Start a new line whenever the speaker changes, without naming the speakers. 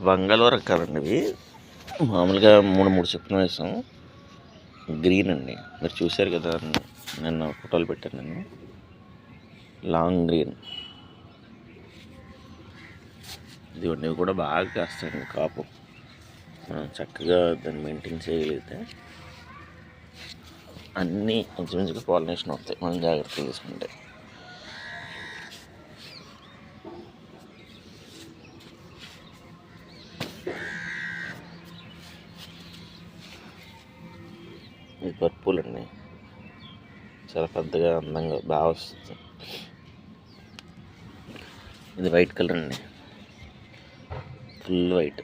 వంగలో రకాలండి ఇవి. మామూలుగా మూడు చెప్పున వేసాం. గ్రీన్ అండి, మీరు చూశారు కదా, నిన్న ఫోటోలు పెట్టాను నేను. లాంగ్ గ్రీన్ ఇదివన్నీ కూడా బాగా కాస్తాయండి కాపు. మనం చక్కగా దాన్ని మెయింటైన్ చేయగలిగితే అన్నీ ఇంచుమించుగా పాలినేషన్ అవుతాయి మనం జాగ్రత్తగా తీసుకుంటే. ఇది పర్పుల్ అండి, చాలా పెద్దగా అందంగా బాగా వస్తుంది. ఇది వైట్ కలర్ అండి, ఫుల్ వైట్.